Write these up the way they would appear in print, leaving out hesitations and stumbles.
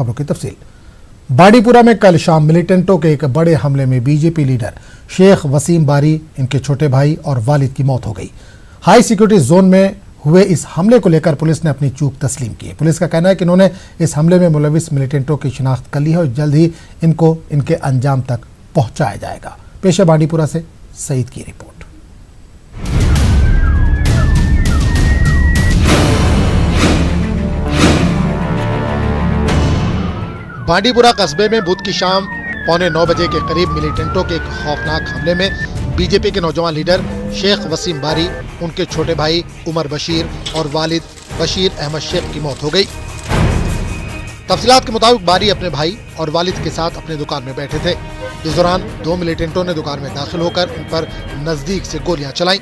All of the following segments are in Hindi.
खबरों की तफसील। बांडीपुरा में कल शाम मिलिटेंटों के एक बड़े हमले में बीजेपी लीडर शेख वसीम बारी, इनके छोटे भाई और वालिद की मौत हो गई। हाई सिक्योरिटी जोन में हुए इस हमले को लेकर पुलिस ने अपनी चूक तस्लीम की है। पुलिस का कहना है कि इन्होंने इस हमले में मुलविस मिलिटेंटों की शिनाख्त कर ली है और जल्द ही इनको इनके अंजाम तक पहुंचाया जाएगा। पेश है बांडीपुरा से सईद की रिपोर्ट। बांडीपुरा कस्बे में बुध की शाम 8:45 बजे के करीब मिलिटेंटों के एक खौफनाक हमले में बीजेपी के नौजवान लीडर शेख वसीम बारी, उनके छोटे भाई उमर बशीर और वालिद बशीर अहमद शेख की मौत हो गई। तफसीलात के मुताबिक बारी अपने भाई और वालिद के साथ अपने दुकान में बैठे थे। इस दौरान 2 मिलिटेंटों ने दुकान में दाखिल होकर उन पर नजदीक से गोलियां चलाईं।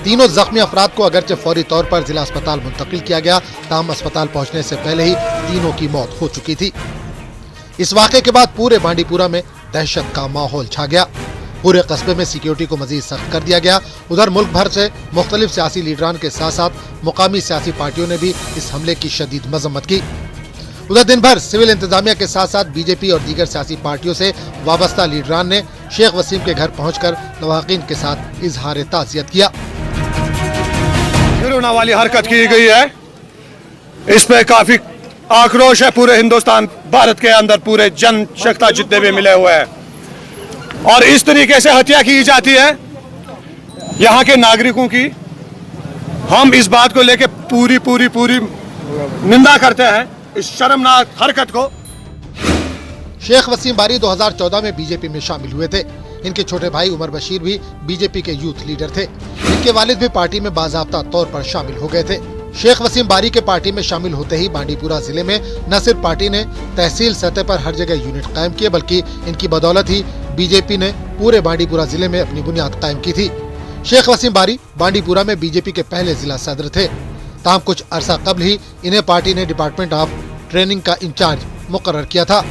तीनों जख्मी अफराद को अगरचे फौरी तौर पर जिला अस्पताल मुंतकिल किया गया, ताहम अस्पताल पहुंचने से पहले ही तीनों की मौत हो चुकी थी। इस वाक़े के बाद पूरे बांडीपुरा में दहशत का माहौल छा गया। पूरे कस्बे में सिक्योरिटी को मजीद सख्त कर दिया गया। उधर मुल्क भर से मुख्तलिफ सियासी लीडरान के साथ साथ मुकामी सियासी पार्टियों ने भी इस हमले की शदीद मजम्मत की। उधर दिन भर सिविल इंतजामिया के साथ साथ बीजेपी और दीगर सियासी पार्टियों से वाबस्ता लीडरान ने शेख वसीम के घर पहुंचकर लवाकिन के साथ इजहार ताज़ियत किया। घिनौना वाली हरकत की गई है, इस पे काफी आक्रोश है पूरे हिंदुस्तान भारत के अंदर, पूरे जनशक्ति जितने भी मिले हुए हैं। और इस तरीके से हत्या की जाती है यहाँ के नागरिकों की। हम इस बात को लेकर पूरी निंदा करते हैं इस शर्मनाक हरकत को। शेख वसीम बारी 2014 में बीजेपी में शामिल हुए थे। इनके छोटे भाई उमर बशीर भी बीजेपी के यूथ लीडर थे। इनके वालिद भी पार्टी में बाज़ाब्ता तौर पर शामिल हो गए थे। शेख वसीम बारी के पार्टी में शामिल होते ही बांडीपुरा जिले में न सिर्फ पार्टी ने तहसील सतह पर हर जगह यूनिट कायम किए, बल्कि इनकी बदौलत ही बीजेपी ने पूरे बांडीपुरा जिले में अपनी बुनियाद कायम की थी। शेख वसीम बारी बांडीपुरा में बीजेपी के पहले जिला सदर थे। ताहम कुछ अरसा कबल ही इन्हें पार्टी ने डिपार्टमेंट ऑफ ट्रेनिंग का इंचार्ज मुकर्रर किया था।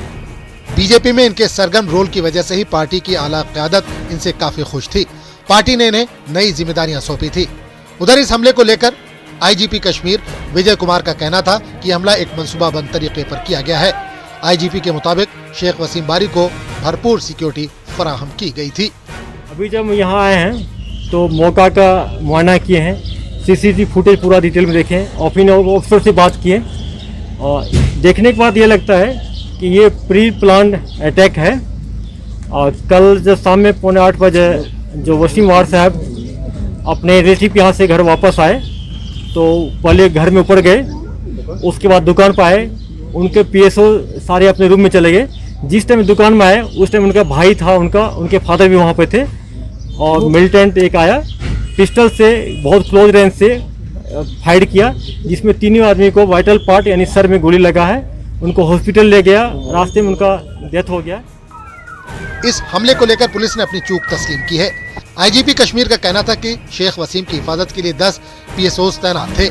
बीजेपी में इनके सरगर्म रोल की वजह से ही पार्टी की आला क़यादत इनसे काफी खुश थी। पार्टी ने इन्हें नई जिम्मेदारियां सौंपी थी। उधर इस हमले को लेकर आईजीपी कश्मीर विजय कुमार का कहना था कि हमला एक मंसूबाबंद तरीके पर किया गया है। आईजीपी के मुताबिक शेख वसीम बारी को भरपूर सिक्योरिटी फराहम की गई थी। अभी जब यहाँ आए हैं तो मौका का मुआयना किए हैं, सीसीटीवी फुटेज पूरा डिटेल में देखे, ऑफिसर से बात किए और देखने के बाद ये लगता है कि ये प्री प्लान अटैक है। और कल जब शाम में 7:45 बजे जो वसीम वार साहब अपने रिलेटिव के यहाँ से घर वापस आए तो पहले घर में ऊपर गए, उसके बाद दुकान पर आए। उनके पीएसओ सारे अपने रूम में चले गए। जिस टाइम दुकान में आए उस टाइम उनका भाई था, उनके फादर भी वहाँ पे थे। और मिलिटेंट एक आया, पिस्टल से बहुत क्लोज रेंज से फायर किया, जिसमें तीनों आदमी को वाइटल पार्ट यानी सर में गोली लगा है। उनको हॉस्पिटल ले गया, रास्ते में उनका डेथ हो गया। इस हमले को लेकर पुलिस ने अपनी चूक तस्लीम की है। आईजीपी कश्मीर का कहना था कि शेख वसीम की हिफाजत के लिए 10 पीएसओ तैनात थे।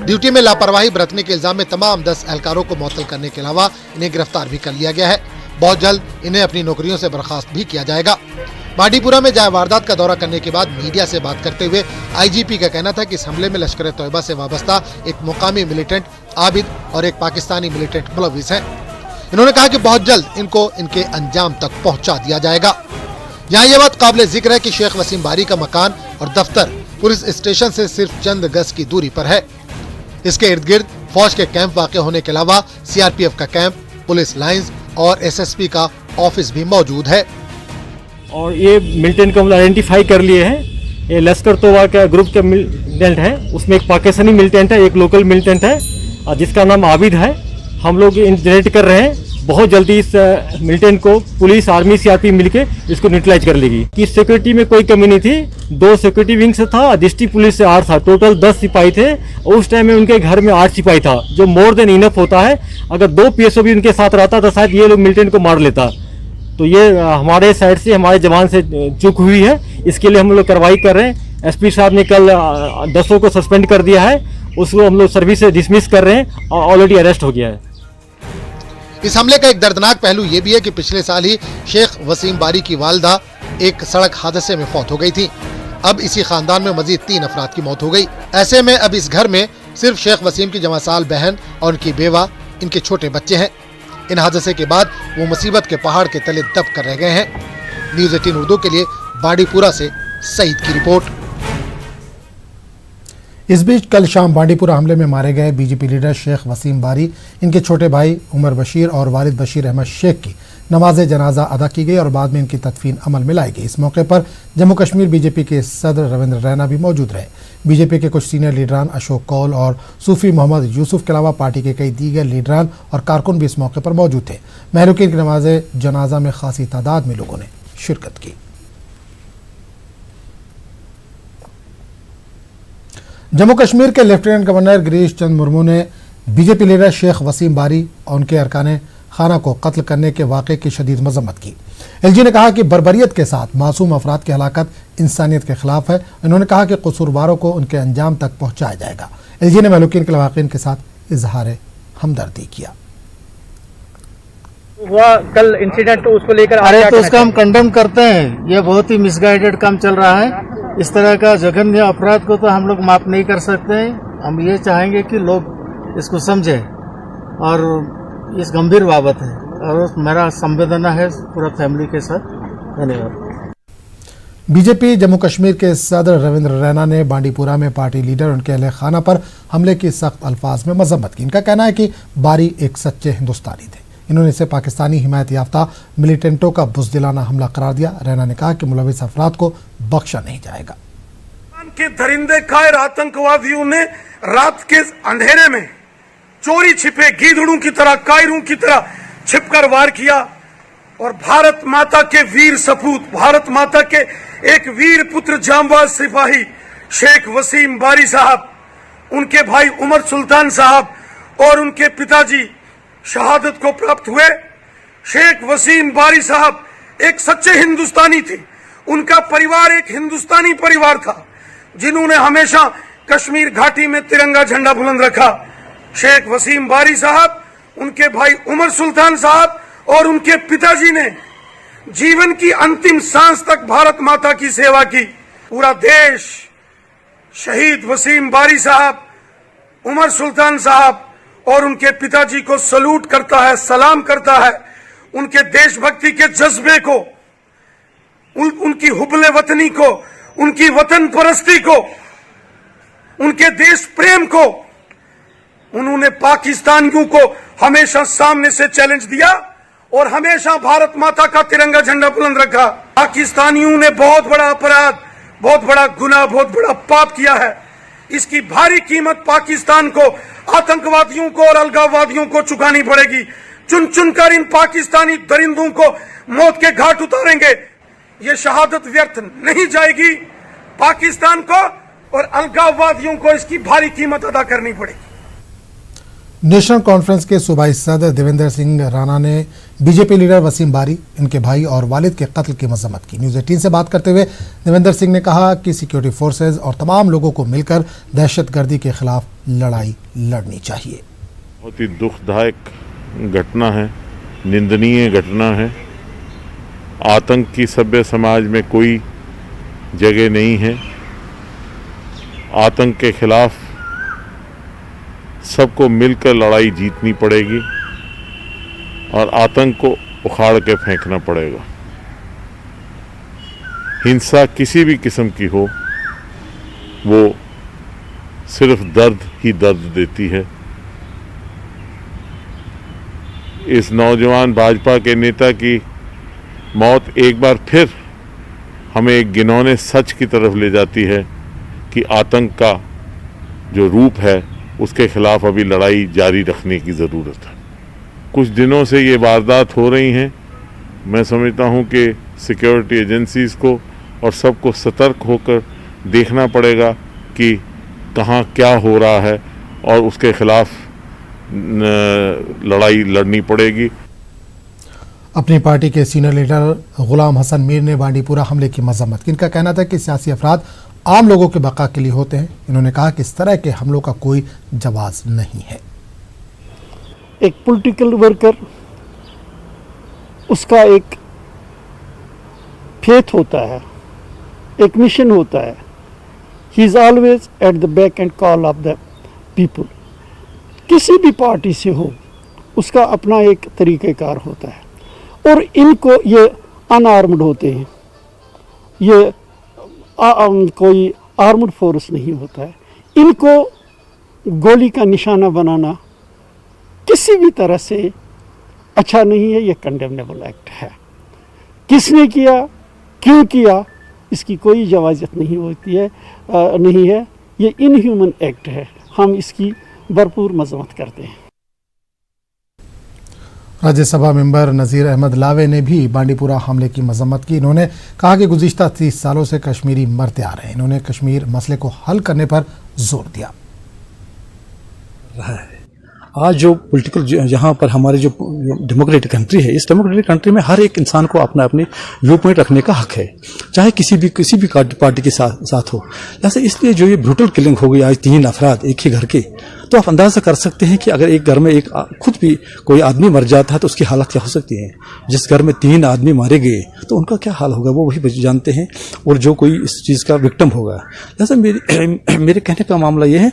ड्यूटी में लापरवाही बरतने के इल्जाम में तमाम 10 एहलकारों को मुअत्तल करने के अलावा इन्हें गिरफ्तार भी कर लिया गया है। बहुत जल्द इन्हें अपनी नौकरियों से बर्खास्त भी किया जाएगा। बांडीपुरा में जाए वारदात का दौरा करने के बाद मीडिया से बात करते हुए आईजीपी का कहना था कि इस हमले में लश्कर तोयबा से वाबस्ता एक मुकामी मिलिटेंट आबिद और एक पाकिस्तानी मिलिटेंट मुलविस है। इन्होंने कहा कि बहुत जल्द इनको इनके अंजाम तक पहुंचा दिया जाएगा। यहाँ ये बात काबिल जिक्र है कि शेख वसीम बारी का मकान और दफ्तर पुलिस स्टेशन से सिर्फ चंद गज की दूरी पर है। इसके इर्द गिर्द फौज के कैंप वाक़ होने के अलावा सीआरपीएफ का कैंप, पुलिस लाइंस और एसएसपी का ऑफिस भी मौजूद है। और ये मिलिटेंट को हम आइडेंटिफाई कर लिए हैं। ये लश्कर तोयबा का ग्रुप के मिलिटेंट है, उसमें एक पाकिस्तानी मिलिटेंट है, एक लोकल मिलिटेंट है जिसका नाम आबिद है। हम लोग जनरेट कर रहे हैं, बहुत जल्दी इस मिलिटेंट को पुलिस, आर्मी, सीआरपी मिलके इसको न्यूट्रलाइज कर लेगी। कि सिक्योरिटी में कोई कमी नहीं थी। 2 सिक्योरिटी विंग से था, डिस्ट्रिक्ट पुलिस से 8 था, टोटल 10 सिपाही थे। उस टाइम में उनके घर में 8 सिपाही था, जो मोर देन इनफ होता है। अगर 2 पीएसओ भी उनके साथ रहता तो शायद ये लोग मिलिटेंट को मार लेता। तो ये हमारे साइड से, हमारे जवान से चूक हुई है, इसके लिए हम लोग कार्रवाई कर रहे हैं। एसपी साहब ने कल 10 को सस्पेंड कर दिया है, उसको हम लोग सर्विस से डिसमिस कर रहे हैं और ऑलरेडी अरेस्ट हो गया है। इस हमले का एक दर्दनाक पहलू ये भी है कि पिछले साल ही शेख वसीम बारी की वालदा एक सड़क हादसे में फौत हो गई थी। अब इसी खानदान में मजीद 3 अफराद की मौत हो गई। ऐसे में अब इस घर में सिर्फ शेख वसीम की जमासाल बहन और उनकी बेवा, इनके छोटे बच्चे हैं। इन हादसे के बाद वो मुसीबत के पहाड़ के तले दब कर रह गए हैं। न्यूज़ 18 उर्दू के लिए बांडीपुरा से सईद की रिपोर्ट। इस बीच कल शाम बांडीपुरा हमले में मारे गए बीजेपी लीडर शेख वसीम बारी, इनके छोटे भाई उमर बशीर और वालिद बशीर अहमद शेख की नमाज जनाजा अदा की गई और बाद में इनकी तदफीन अमल में लाई गई। इस मौके पर जम्मू कश्मीर बीजेपी के सदर रविंद्र रैना भी मौजूद रहे। बीजेपी के कुछ सीनियर लीडरान अशोक कौल और सूफी मोहम्मद यूसुफ के अलावा पार्टी के कई दीगर लीडरान और कारकुन भी इस मौके पर मौजूद थे। महलूकीन की नमाज जनाजा में खासी तादाद में लोगों ने शिरकत की। जम्मू कश्मीर के लेफ्टिनेंट गवर्नर गिरीश चंद्र मुर्मू ने बीजेपी लीडर शेख वसीम बारी और उनके अरकान खाना को कत्ल करने के वाक़े की शदीद मजम्मत की। एलजी ने कहा कि बर्बरियत के साथ मासूम अफराद की हलाकत इंसानियत के खिलाफ है। उन्होंने कहा कि कसूरवारों को उनके अंजाम तक पहुंचाया जाएगा। एलजी ने महलूकीन के लवाकिन के साथ इजहार हमदर्दी किया। हुआ कल इंसिडेंट, तो उसको लेकर अरे तो उसका हम कंडेम करते हैं। ये बहुत ही मिसगाइडेड काम चल रहा है। इस तरह का जघन्य अपराध को तो हम लोग माफ नहीं कर सकते हैं। हम ये चाहेंगे कि लोग इसको समझे और इस गंभीर बाबत है और मेरा संवेदना है पूरा फैमिली के साथ। धन्यवाद। बीजेपी जम्मू कश्मीर के सदर रविंद्र रैना ने बांडीपुरा में पार्टी लीडर और उनके अहले खाना पर हमले की सख्त अल्फाज में मजम्मत की। इनका कहना है कि बारी एक सच्चे हिंदुस्तानी थे। इन्होंने इसे पाकिस्तानी हिमायत याफ्ता मिलिटेंटों का बुज़दिलाना हमला करार दिया। रैना ने कहा कि मुलविस अफराद को बख्शा नहीं जाएगा। के दरिंदे कायर आतंकवादियों ने रात के अंधेरे में चोरी छिपे गीदड़ों की तरह, कायरों की तरह छिपकर वार किया और भारत माता के वीर सपूत, भारत माता के एक वीर पुत्र जांबाज सिपाही शेख वसीम बारी साहब, उनके भाई उमर सुल्तान साहब और उनके पिताजी शहादत को प्राप्त हुए। शेख वसीम बारी साहब एक सच्चे हिंदुस्तानी थे। उनका परिवार एक हिंदुस्तानी परिवार था जिन्होंने हमेशा कश्मीर घाटी में तिरंगा झंडा बुलंद रखा। शेख वसीम बारी साहब, उनके भाई उमर सुल्तान साहब और उनके पिताजी ने जीवन की अंतिम सांस तक भारत माता की सेवा की। पूरा देश शहीद वसीम बारी साहब, उमर सुल्तान साहब और उनके पिताजी को सलूट करता है, सलाम करता है। उनके देशभक्ति के जज्बे को, उनकी हुब्बे वतनी को, उनकी वतन परस्ती को, उनके देश प्रेम को, उन्होंने पाकिस्तानियों को हमेशा सामने से चैलेंज दिया और हमेशा भारत माता का तिरंगा झंडा बुलंद रखा। पाकिस्तानियों ने बहुत बड़ा अपराध, बहुत बड़ा गुनाह, बहुत बड़ा पाप किया है। इसकी भारी कीमत पाकिस्तान को, आतंकवादियों को और अलगाववादियों को चुकानी पड़ेगी। चुन चुनकर इन पाकिस्तानी दरिंदों को मौत के घाट उतारेंगे। ये शहादत व्यर्थ नहीं जाएगी। पाकिस्तान को और अलगाववादियों को इसकी भारी कीमत अदा करनी पड़ेगी। नेशनल कॉन्फ्रेंस के सूबाई सदर देवेंद्र सिंह राणा ने बीजेपी लीडर वसीम बारी, इनके भाई और वालिद के कत्ल की मजम्मत की। न्यूज़ 18 से बात करते हुए देवेंद्र सिंह ने कहा कि सिक्योरिटी फोर्सेज और तमाम लोगों को मिलकर दहशतगर्दी के खिलाफ लड़ाई लड़नी चाहिए। बहुत ही दुखदायक घटना है, निंदनीय घटना है। आतंक की सभ्य समाज में कोई जगह नहीं है। आतंक के खिलाफ सबको मिलकर लड़ाई जीतनी पड़ेगी और आतंक को उखाड़ के फेंकना पड़ेगा। हिंसा किसी भी किस्म की हो, वो सिर्फ दर्द ही दर्द देती है। इस नौजवान भाजपा के नेता की मौत एक बार फिर हमें एक घिनौने सच की तरफ ले जाती है कि आतंक का जो रूप है उसके खिलाफ अभी लड़ाई जारी रखने की ज़रूरत है। कुछ दिनों से ये वारदात हो रही हैं। मैं समझता हूँ कि सिक्योरिटी एजेंसीज़ को और सबको सतर्क होकर देखना पड़ेगा कि कहाँ क्या हो रहा है और उसके खिलाफ लड़ाई लड़नी पड़ेगी। अपनी पार्टी के सीनियर लीडर गुलाम हसन मीर ने बांडीपुरा हमले की मजम्मत की। इनका कहना था कि सियासी अफराद आम लोगों के बका के लिए होते हैं। इन्होंने कहा कि इस तरह के हमलों का कोई जवाब नहीं है। एक पॉलिटिकल वर्कर, उसका एक फेथ होता है, एक मिशन होता है। He is always at the back and call of the people, किसी भी पार्टी से हो, उसका अपना एक तरीक़ेकार होता है। और इनको ये अनआर्म्ड होते हैं, ये कोई आर्म्ड फोर्स नहीं होता है। इनको गोली का निशाना बनाना किसी भी तरह से अच्छा नहीं है, ये कंडेमनेबल एक्ट है। किसने किया, क्यों किया, इसकी कोई इजाज़त नहीं होती है, नहीं है। ये इनह्यूमन एक्ट है, हम इसकी भरपूर मजम्मत करते हैं। राज्यसभा मेंबर नज़ीर अहमद लावे ने भी बांडीपुरा हमले की मजम्मत की। इन्होंने कहा कि गुज़िश्ता 30 सालों से कश्मीरी मरते आ रहे हैं। इन्होंने कश्मीर मसले को हल करने पर जोर दिया। आज जो पॉलिटिकल यहाँ पर हमारे जो डेमोक्रेटिक कंट्री है, इस डेमोक्रेटिक कंट्री में हर एक इंसान को अपना अपनी व्यू पॉइंट रखने का हक है, चाहे किसी भी पार्टी के साथ हो। जैसे इसलिए जो ये ब्रूटल किलिंग हो गई आज 3 अफराद एक ही घर के, तो आप अंदाजा कर सकते हैं कि अगर एक घर में एक खुद भी कोई आदमी मर जाता है तो उसकी हालत क्या हो सकती है। जिस घर में 3 आदमी मारे गए तो उनका क्या हाल होगा वो वही जानते हैं, और जो कोई इस चीज़ का विक्टिम होगा। जैसे मेरे कहने का मामला ये है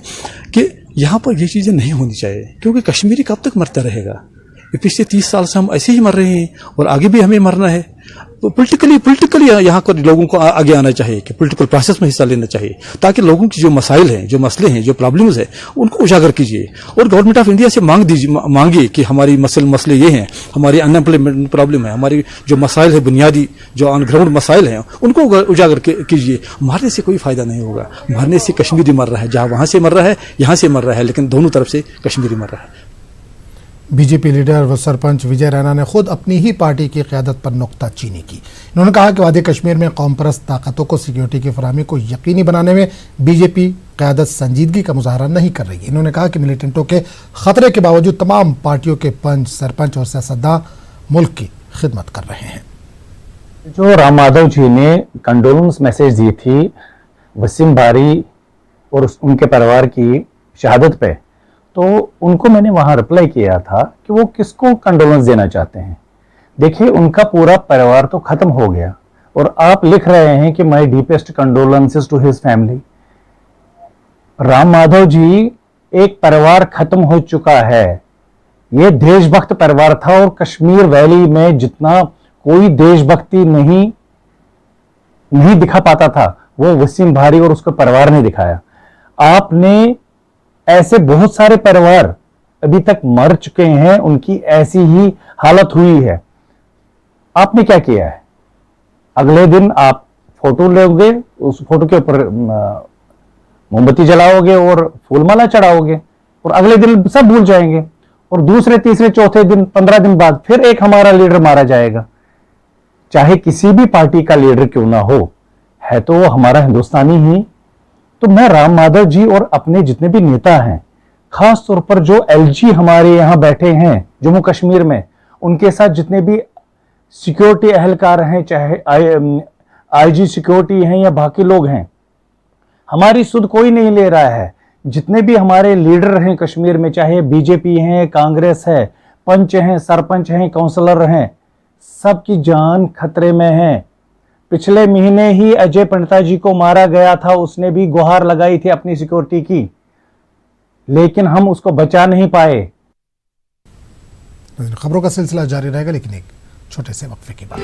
कि यहाँ पर ये चीज़ें नहीं होनी चाहिए, क्योंकि कश्मीरी कब तक मरता रहेगा। ये पिछले 30 साल से हम ऐसे ही मर रहे हैं और आगे भी हमें मरना है। तो पॉलिटिकली यहाँ पर लोगों को आगे आना चाहिए, कि पॉलिटिकल प्रोसेस में हिस्सा लेना चाहिए, ताकि लोगों की जो मसाइल हैं, जो मसले हैं, जो प्रॉब्लम्स हैं, उनको उजागर कीजिए। और गवर्नमेंट ऑफ इंडिया से मांगिए कि हमारी मसले ये हैं, हमारी अनएम्प्लॉयमेंट प्रॉब्लम है, हमारी जो मसाइल है, बुनियादी जो ऑन ग्राउंड मसाइल हैं, उनको उजागर कीजिए। मारने से कोई फायदा नहीं होगा। मारने से कश्मीरी मर रहा है, जहाँ वहाँ से मर रहा है, यहाँ से मर रहा है, लेकिन दोनों तरफ से कश्मीरी मर रहा है। बीजेपी लीडर व सरपंच विजय रैना ने खुद अपनी ही पार्टी की क़यादत पर नुक्ताचीनी की। इन्होंने कहा कि वादी कश्मीर में कौम परस्त ताकतों को सिक्योरिटी की फराहमी को यकीनी बनाने में बीजेपी क़यादत संजीदगी का मुजाहरा नहीं कर रही है। इन्होंने कहा कि मिलिटेंटों के खतरे के बावजूद तमाम पार्टियों के पंच, सरपंच और सियासतदान मुल्क की खिदमत कर रहे हैं। जो राम माधव जी ने कंडोलेंस मैसेज दी थी वसीम बारी और उनके परिवार की शहादत पे, तो उनको मैंने वहां रिप्लाई किया था कि वो किसको कंडोलेंस देना चाहते हैं। देखिए, उनका पूरा परिवार तो खत्म हो गया और आप लिख रहे हैं कि my deepest condolences to his family. Ram Madhav ji, एक परिवार खत्म हो चुका है। ये देशभक्त परिवार था और कश्मीर वैली में जितना कोई देशभक्ति नहीं दिखा पाता था, वो वसीम बारी और उसका परिवार ने दिखाया। आपने ऐसे बहुत सारे परिवार अभी तक मर चुके हैं, उनकी ऐसी ही हालत हुई है। आपने क्या किया है? अगले दिन आप फोटो लोगे, उस फोटो के ऊपर मोमबत्ती जलाओगे और फूलमाला चढ़ाओगे और अगले दिन सब भूल जाएंगे, और दूसरे, तीसरे, चौथे दिन, 15 दिन बाद फिर एक हमारा लीडर मारा जाएगा। चाहे किसी भी पार्टी का लीडर क्यों ना हो, है तो वो हमारा हिंदुस्तानी ही। तो मैं राम माधव जी और अपने जितने भी नेता हैं, खास तौर पर जो एलजी हमारे यहां बैठे हैं जम्मू कश्मीर में, उनके साथ जितने भी सिक्योरिटी एहलकार हैं, चाहे आईजी सिक्योरिटी हैं या बाकी लोग हैं, हमारी सुध कोई नहीं ले रहा है। जितने भी हमारे लीडर हैं कश्मीर में, चाहे बीजेपी हैं, कांग्रेस है, पंच हैं, सरपंच हैं, काउंसलर हैं, सबकी जान खतरे में है। पिछले महीने ही अजय पंडिता जी को मारा गया था, उसने भी गुहार लगाई थी अपनी सिक्योरिटी की, लेकिन हम उसको बचा नहीं पाए। खबरों का सिलसिला जारी रहेगा, लेकिन एक छोटे से वक्फे के बाद।